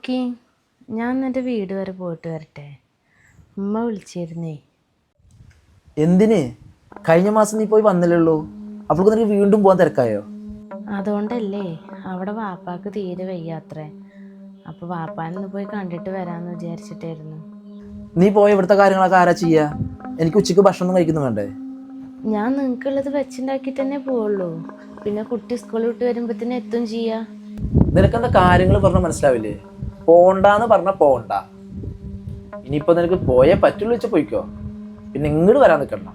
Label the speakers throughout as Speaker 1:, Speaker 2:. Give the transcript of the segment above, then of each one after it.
Speaker 1: അക്കി, ഞാൻ എൻ്റെ വീട് വരെ പോയിട്ട് വരട്ടെ. ഉമ്മ വിളിച്ചിരുന്നേ.
Speaker 2: എന്തിന്? കഴിഞ്ഞ മാസം നീ പോയി വന്നില്ലല്ലോ, അപ്പോൾ നിനക്ക് വീണ്ടും പോകാൻ തിരക്കായോ?
Speaker 1: അതുകൊണ്ടല്ലേ, അവിടെ വാപ്പാക്ക് തീരെ വയ്യാത്രേ. അപ്പോൾ വാപ്പാനൊന്ന് പോയി കണ്ടിട്ട് വരാമെന്ന് വിചാരിച്ചിട്ടായിരുന്നു.
Speaker 2: നീ പോയ ഇവിടുത്തെ കാര്യങ്ങളൊക്കെ ആരാ ചെയ്യുക? എനിക്ക് ഉച്ചയ്ക്ക് ഭക്ഷണം കഴിക്കുന്നു വേണ്ടേ?
Speaker 1: ഞാൻ നിങ്ങൾക്കുള്ളത് വെച്ചുണ്ടാക്കിയിട്ട് തന്നെ പോവുള്ളൂ. പിന്നെ കുട്ടി സ്കൂളിൽ വിട്ട് വരുമ്പോഴത്തേനും എത്തും ചെയ്യാം.
Speaker 2: നിനക്കെന്താ കാര്യങ്ങൾ പറഞ്ഞാൽ മനസ്സിലാവില്ലേ? പോണ്ടാന്ന് പറഞ്ഞാൽ പോണ്ട. ഇനിയിപ്പോൾ നിനക്ക് പോയേ പറ്റുള്ളൂ വെച്ചാൽ പോയിക്കോ, പിന്നെ ഇങ്ങോട്ട് വരാൻ നിൽക്കണ്ട.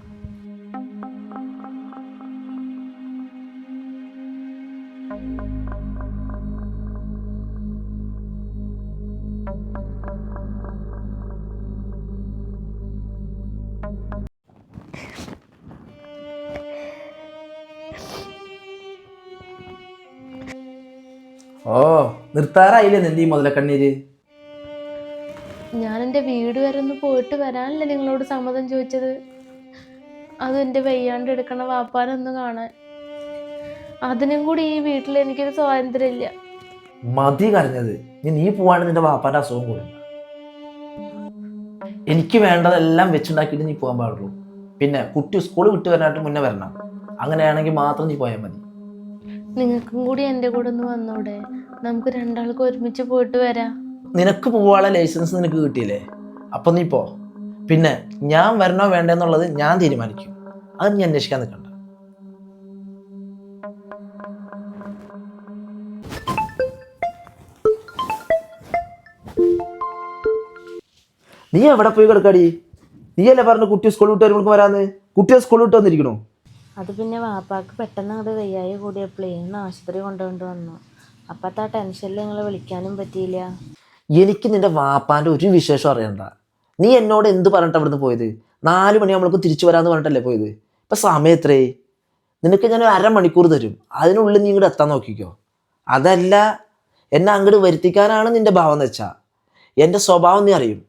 Speaker 2: ഓ, നിർത്താറായില്ലേ നിന്റെ ഈ മുതലക്കണ്ണീര്?
Speaker 1: ഞാൻ എൻ്റെ വീട് വരെ ഒന്ന് പോയിട്ട് വരാനല്ലേ നിങ്ങളോട് സമ്മതം ചോദിച്ചത്. അതും എൻ്റെ വയ്യാണ്ട് എടുക്കണ വാപ്പാനൊന്ന് കാണാൻ. അതിനും കൂടി ഈ വീട്ടിൽ എനിക്കൊരു സ്വാതന്ത്ര്യമില്ല.
Speaker 2: മതി കരഞ്ഞത്. നീ പോവാണ്ട് നിന്റെ വാപ്പാന്റെ അസുഖം കൂടും. എനിക്ക് വേണ്ടതെല്ലാം വെച്ചുണ്ടാക്കിയിട്ട് നീ പോകാൻ പാടുള്ളൂ. പിന്നെ കുട്ടി സ്കൂൾ വിട്ട് വരാനായിട്ട് മുന്നേ വരണം. അങ്ങനെയാണെങ്കിൽ മാത്രം നീ പോയാൽ മതി.
Speaker 1: നിങ്ങൾക്കും കൂടി എൻ്റെ കൂടെ ഒന്ന് വന്നൂടെ? നമുക്ക് രണ്ടാൾക്കും ഒരുമിച്ച് പോയിട്ട് വരാം.
Speaker 2: നിനക്ക് പോവാനുള്ള ലൈസൻസ് നിനക്ക് കിട്ടിയില്ലേ, അപ്പൊ നീ പോ. പിന്നെ ഞാൻ വരണോ വേണ്ടെന്നുള്ളത് ഞാൻ തീരുമാനിക്കും. അത് നീ അന്വേഷിക്കാൻ നിൽക്കണ്ട. നീ എവിടെ പോയി കിടക്കാടി? നീയല്ലേ പറഞ്ഞു കുട്ടി സ്കൂൾ വിട്ട് വരുമ്പോൾ വരാന്ന്. കുട്ടിയെ സ്കൂൾ വിട്ട് വന്നിരിക്കണോ?
Speaker 1: അത് പിന്നെ വാപ്പാക്ക് പെട്ടെന്ന് അങ്ങോട്ട് വയ്യായി കൂടിയപ്പോഴേ ഇന്ന് ആശുപത്രി കൊണ്ടുകൊണ്ട് വന്നു. അപ്പത്തെ ആ ടെൻഷനിൽ നിങ്ങളെ വിളിക്കാനും പറ്റിയില്ല.
Speaker 2: എനിക്ക് നിന്റെ വാപ്പാന്റെ ഒരു വിശേഷം അറിയണ്ട. നീ എന്നോട് എന്ത് പറഞ്ഞിട്ട് അവിടുന്ന് പോയത്? 4 മണി നമ്മൾക്ക് തിരിച്ചു വരാമെന്ന് പറഞ്ഞിട്ടല്ലേ പോയത്. ഇപ്പം സമയം എത്രേ? നിനക്ക് ഞാൻ 1/2 മണിക്കൂർ തരും, അതിനുള്ളിൽ നീ ഇങ്ങോട്ട് എത്താൻ നോക്കിക്കോ. അതല്ല, എന്നെ അങ്ങോട്ട് വരുത്തിക്കാനാണ് നിന്റെ ഭാവം എന്ന് വെച്ചാൽ എൻ്റെ സ്വഭാവം നീ അറിയും.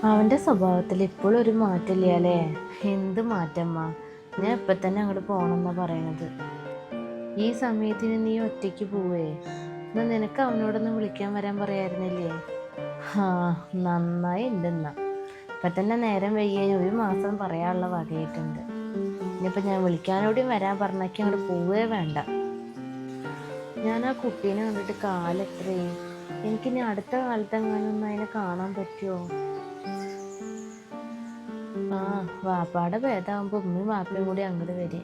Speaker 1: അവൻ്റെ സ്വഭാവത്തിൽ ഇപ്പോഴും ഒരു മാറ്റമില്ല അല്ലേ? എന്ത് മാറ്റമ്മ? ഞാൻ ഇപ്പം തന്നെ അങ്ങോട്ട് പോകണമെന്നാണ് പറയണത്. ഈ സമയത്തിന് നീ ഒറ്റയ്ക്ക് പോവേ? എന്നാൽ നിനക്ക് അവനോടൊന്ന് വിളിക്കാൻ വരാൻ പറയായിരുന്നില്ലേ? നന്നായി ഉണ്ട്. എന്നാ ഇപ്പം തന്നെ നേരം വൈകിയ 1 മാസം പറയാനുള്ള വകയായിട്ടുണ്ട്. ഇനിയിപ്പോൾ ഞാൻ വിളിക്കാനോടെയും വരാൻ പറഞ്ഞേക്ക് അങ്ങോട്ട് പോവേ വേണ്ട. ഞാൻ ആ കുട്ടീനെ കണ്ടിട്ട് കാലെത്രയും. എനിക്കിനി അടുത്ത കാലത്തെങ്ങാനൊന്നും അതിനെ കാണാൻ പറ്റുമോ? വാപ്പാടെ ഭേദമാകുമ്പോൾ ഉമ്മയും വാപ്പയും കൂടി അങ്ങോട്ട് വരും.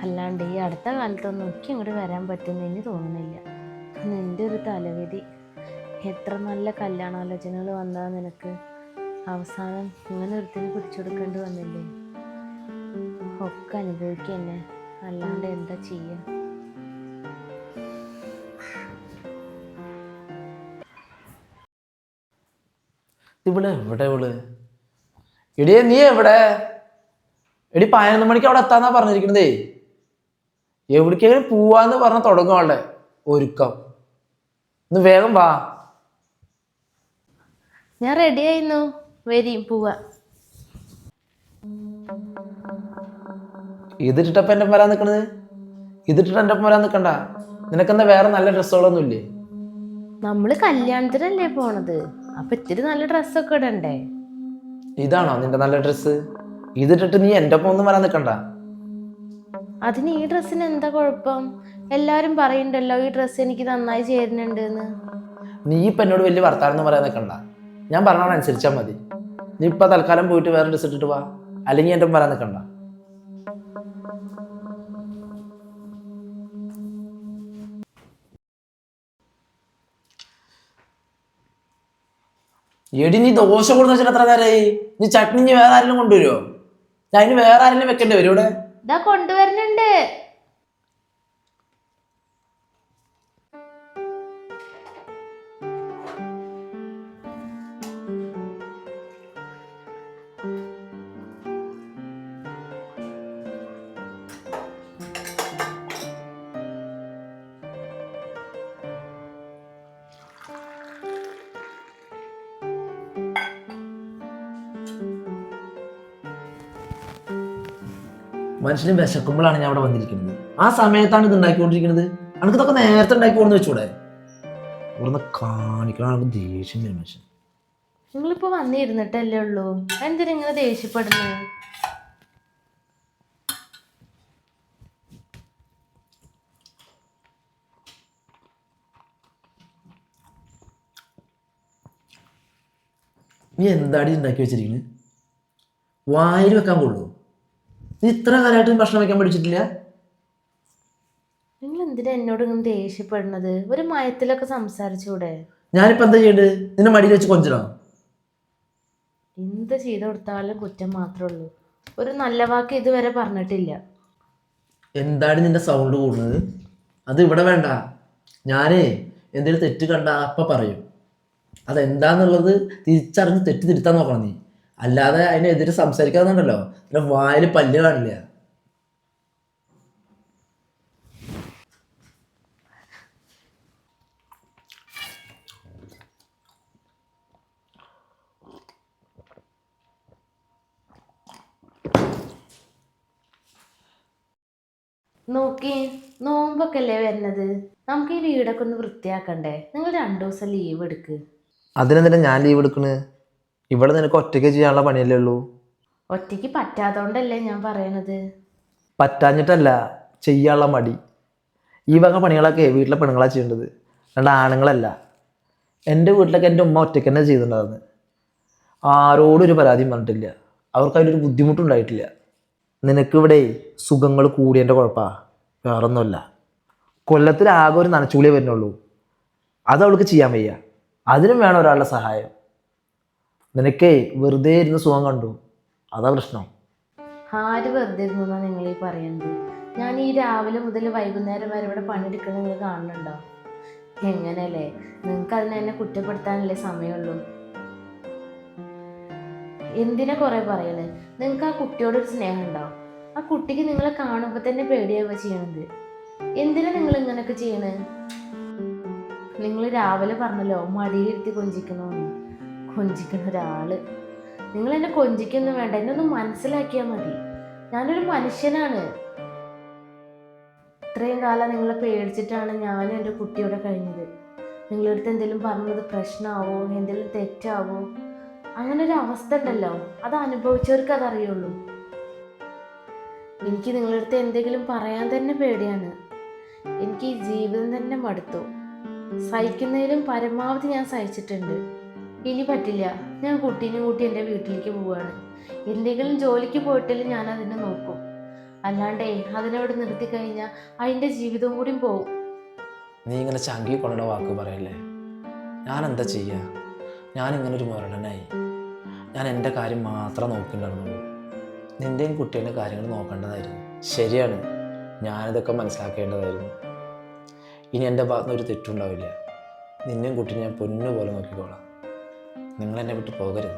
Speaker 1: അല്ലാണ്ട് ഈ അടുത്ത കാലത്തൊന്നും എനിക്ക് അങ്ങോട്ട് വരാൻ പറ്റുമെന്ന് തോന്നുന്നില്ല. നിൻ്റെ ഒരു തലവിധി. എത്ര നല്ല കല്യാണാലോചനകൾ വന്നതാ നിനക്ക്. അവസാനം ഇങ്ങനെ ഒരുത്തിന് പിടിച്ചെടുക്കേണ്ടി വന്നില്ലേ? ഒക്കെ അനുഭവിക്കന്നെ, അല്ലാണ്ട് എന്താ ചെയ്യുക?
Speaker 2: എവിടെ എടിയെ, നീ എവിടെ? എടി 11 മണിക്ക് അവിടെ എത്താന്നാ പറഞ്ഞിരിക്കണതേ. എവിടേക്കെങ്കിലും പോവാന്ന് പറഞ്ഞ തുടങ്ങുവാളെ ഒരുക്കം. ഒന്ന് വേഗം വാ.
Speaker 1: ഞാൻ റെഡി ആയിരുന്നു, വരും പോവാ.
Speaker 2: ഇതിട്ടിട്ടപ്പം എൻ്റെ ഒപ്പം വരാൻ നിൽക്കണത്? ഇതിട്ടിട്ട് എൻ്റെ ഒപ്പം വരാൻ നിൽക്കണ്ട. നിനക്കെന്താ വേറെ നല്ല ഡ്രസ്സുകളൊന്നും ഇല്ലേ?
Speaker 1: നമ്മള് കല്യാണത്തിനല്ലേ പോണത്, അപ്പൊ ഇത്തിരി നല്ല ഡ്രസ്സൊക്കെ ഇടണ്ടേ?
Speaker 2: ഇതാണോ നിന്റെ നല്ല ഡ്രസ്സ്? ഇതിട്ടിട്ട് നീ എൻ്റെ ഒപ്പം ഒന്നും വരാൻ നിൽക്കണ്ട.
Speaker 1: അതിന് ഈ ഡ്രസ്സിന് എന്താ കുഴപ്പം? എല്ലാരും പറയണ്ടല്ലോ ഈ ഡ്രസ്സ് എനിക്ക് നന്നായി ചേരുന്നുണ്ട് എന്ന്.
Speaker 2: നീ ഇപ്പം എന്നോട് വലിയ വർത്താനം പറയാൻ നിൽക്കണ്ട. ഞാൻ പറഞ്ഞതനുസരിച്ചാൽ മതി. നീ ഇപ്പം തൽക്കാലം പോയിട്ട് വേറെ ഡ്രസ്സ് ഇട്ടിട്ട് വാ, അല്ലെങ്കിൽ എൻ്റെ ഒപ്പം വരാൻ നിൽക്കണ്ട. എടി, നീ ദോശ കൊടുന്ന് വെച്ചിട്ട് എത്ര നേരമായി? നീ ചട്നി ഇനി വേറെ ആരെങ്കിലും കൊണ്ടുവരുമോ? ഞാൻ അതിന് വേറെ ആരെങ്കിലും വെക്കേണ്ടി വരും ഇവിടെ?
Speaker 1: ഇതാ കൊണ്ടുവരുന്നുണ്ട്.
Speaker 2: മനുഷ്യന് വിശക്കുമ്പോഴാണ് ഞാൻ അവിടെ വന്നിരിക്കുന്നത്. ആ സമയത്താണ് ഇത് ഉണ്ടാക്കിക്കൊണ്ടിരിക്കുന്നത്. അനക്ക് ഇതൊക്കെ നേരത്തെ ഉണ്ടാക്കി കൊടുന്ന് വെച്ചൂടെ? ഇവിടുന്ന് കാണിക്കണം എനിക്ക് ദേഷ്യം വരും മനുഷ്യൻ.
Speaker 1: നിങ്ങളിപ്പോൾ വന്നിരുന്നിട്ടല്ലേ ഉള്ളൂ, എന്തിനാ ഇങ്ങനെ ദേഷ്യപ്പെടുന്നത്?
Speaker 2: നീ എന്താടി ഉണ്ടാക്കി വെച്ചിരിക്കുന്നത്? വായിൽ വെക്കാൻ കൊള്ളൂ? നീ ഇത്ര കാലമായിട്ട് ഭക്ഷണം വെക്കാൻ പഠിച്ചിട്ടില്ല?
Speaker 1: നിങ്ങൾ എന്തിനാ എന്നോട് ഇങ്ങനെ ദേഷ്യപ്പെടുന്നത്? ഒരു മയത്തിലൊക്കെ സംസാരിച്ചൂടെ?
Speaker 2: ഞാനിപ്പോൾ എന്താ ചെയ്യേണ്ടത്? നിന്നെ മടിയിൽ വെച്ച് കൊഞ്ചണോ?
Speaker 1: എന്ത് ചെയ്ത് കൊടുത്താലും കുറ്റം മാത്രമേ ഉള്ളൂ. ഒരു നല്ല വാക്ക് ഇതുവരെ പറഞ്ഞിട്ടില്ല.
Speaker 2: എന്താണ് നിന്റെ സൗണ്ട് കൂടുന്നത്? അത് ഇവിടെ വേണ്ട. ഞാനേ എന്തെങ്കിലും തെറ്റ് കണ്ട അപ്പം പറയും. അതെന്താന്നുള്ളത് തിരിച്ചറിഞ്ഞ് തെറ്റ് തിരുത്താൻ നോക്കണം നീ. അല്ലാതെ അതിനെതിരെ സംസാരിക്കാന്നുണ്ടല്ലോ, പിന്നെ വായിൽ പല്ല് കാണില്ല.
Speaker 1: നോക്കി, നോമ്പൊക്കെ അല്ലേ വരുന്നത്, നമുക്ക് ഈ വീടൊക്കെ ഒന്ന് വൃത്തിയാക്കണ്ടേ? നിങ്ങൾ 2 ദിവസം ലീവ് എടുക്ക്.
Speaker 2: അതിനെന്തിനാ ഞാൻ ലീവ് എടുക്കണത്? ഇവിടെ നിനക്ക് ഒറ്റയ്ക്ക് ചെയ്യാനുള്ള പണിയല്ലേ ഉള്ളൂ.
Speaker 1: ഒറ്റയ്ക്ക് പറ്റാത്തോണ്ടല്ലേ ഞാൻ പറയണത്.
Speaker 2: പറ്റാഞ്ഞിട്ടല്ല, ചെയ്യാനുള്ള മടി. ഈ വക പണികളൊക്കെ വീട്ടിലെ പെണ്ണുങ്ങളാണ് ചെയ്യേണ്ടത്, രണ്ട് ആണുങ്ങളല്ല. എൻ്റെ വീട്ടിലൊക്കെ എൻ്റെ ഉമ്മ ഒറ്റയ്ക്ക് തന്നെ ചെയ്തിട്ടുണ്ടാകുന്നത്. ആരോടും ഒരു പരാതിയും പറഞ്ഞിട്ടില്ല. അവർക്ക് അതിലൊരു ബുദ്ധിമുട്ടുണ്ടായിട്ടില്ല. നിനക്കിവിടെ സുഖങ്ങൾ കൂടിയതിൻ്റെ കുഴപ്പമാണ്, വേറൊന്നുമല്ല. കൊല്ലത്തിൽ ആകെ ഒരു നനച്ചുകൂലിയേ വരുന്നുള്ളൂ, അത് അവൾക്ക് ചെയ്യാൻ വയ്യ. അതിനും വേണം ഒരാളുടെ സഹായം. നിനക്കേ വെറുതെ ഇരുന്ന് സുഖം കണ്ടു, അതാ പ്രശ്നം.
Speaker 1: ആര് വെറുതെ ഇരുന്നാ നിങ്ങൾ ഈ പറയുന്നത്? ഞാൻ ഈ രാവിലെ മുതൽ വൈകുന്നേരം വരെ ഇവിടെ പണിയെടുക്കുന്നത് നിങ്ങൾ കാണുന്നുണ്ടോ? എങ്ങനെയല്ലേ, നിങ്ങൾക്ക് അതിനെ എന്നെ കുറ്റപ്പെടുത്താനല്ലേ സമയമുള്ളൂ? എന്തിനാ കുറേ പറയണേ? നിങ്ങൾക്ക് ആ കുട്ടിയോടൊരു സ്നേഹം ഉണ്ടാവും. ആ കുട്ടിക്ക് നിങ്ങളെ കാണുമ്പോൾ തന്നെ പേടിയാവുക ചെയ്യണത്. എന്തിനാ നിങ്ങൾ ഇങ്ങനെയൊക്കെ ചെയ്യണേ? നിങ്ങൾ രാവിലെ പറഞ്ഞല്ലോ മടിയിലിരുത്തി കൊഞ്ചിക്കണമെന്ന്. കൊഞ്ചിക്കുന്ന ഒരാള്. നിങ്ങൾ എന്നെ കൊഞ്ചിക്കൊന്നും വേണ്ട, എന്നെ ഒന്ന് മനസ്സിലാക്കിയാൽ മതി. ഞാനൊരു മനുഷ്യനാണ്. ഇത്രയും കാലം നിങ്ങളെ പേടിച്ചിട്ടാണ് ഞാനും എൻ്റെ കുട്ടിയോടെ കഴിഞ്ഞത്. നിങ്ങളടുത്ത് എന്തെങ്കിലും പറഞ്ഞത് പ്രശ്നമാവോ, എന്തെങ്കിലും തെറ്റാവോ, അങ്ങനെ ഒരു അവസ്ഥ ഉണ്ടല്ലോ, അത് അനുഭവിച്ചവർക്ക് അതറിയുള്ളൂ. എനിക്ക് നിങ്ങളടുത്ത് എന്തെങ്കിലും പറയാൻ തന്നെ പേടിയാണ്. എനിക്ക് ഈ ജീവിതം തന്നെ മടുത്തു. സഹിക്കുന്നതിലും പരമാവധി ഞാൻ സഹിച്ചിട്ടുണ്ട്. ഇനി പറ്റില്ല, ഞാൻ കുട്ടീനെ കൂട്ടി എൻ്റെ വീട്ടിലേക്ക് പോവുകയാണ്. എന്തെങ്കിലും ജോലിക്ക് പോയിട്ടില്ല ഞാൻ അതിനെ നോക്കും. അല്ലാണ്ടേ അതിനോട് നിർത്തി കഴിഞ്ഞാൽ അതിൻ്റെ ജീവിതവും കൂടി പോവും.
Speaker 2: നീ ഇങ്ങനെ ചങ്കി കൊണ്ട വാക്ക് പറയല്ലേ. ഞാൻ എന്താ ചെയ്യുക? ഞാനിങ്ങനൊരു മുരടനായി. ഞാൻ എൻ്റെ കാര്യം മാത്രം നോക്കിയിട്ടുണ്ടായിരുന്നുള്ളൂ. നിൻ്റെയും കുട്ടീൻ്റെ കാര്യങ്ങൾ നോക്കേണ്ടതായിരുന്നു. ശരിയാണ്, ഞാനിതൊക്കെ മനസ്സിലാക്കേണ്ടതായിരുന്നു. ഇനി എൻ്റെ ഭാഗത്തുനിന്ന് ഒരു തെറ്റുണ്ടാവില്ല. നിന്നെയും കുട്ടീനെ ഞാൻ പൊന്നു പോലെ നോക്കിക്കോളാം. നിങ്ങളെന്നെ വിട്ട് പോകരുത്.